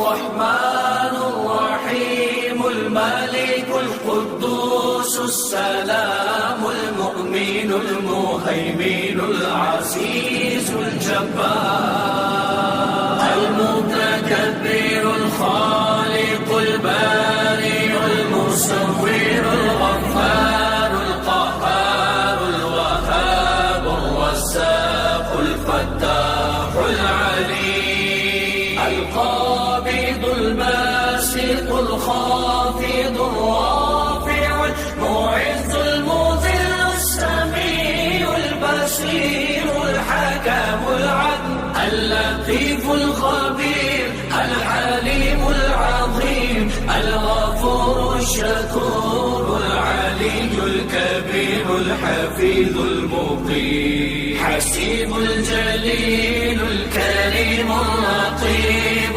الرحمن الرحيم الملك القدوس السلام المؤمن المهيمن العزيز الجبار المتكبر الخالق البارئ المصور الغفار القهار الوهاب الرزاق الفتاح العليم القابض الباسط الخافض الرافع المعز المذل السميع البصير الحكم العدل اللطيف الخبير الحليم العظيم الغفور الشكور العلي الكبير الحفيظ المقيم حسيب الجليل الكريم الرقيب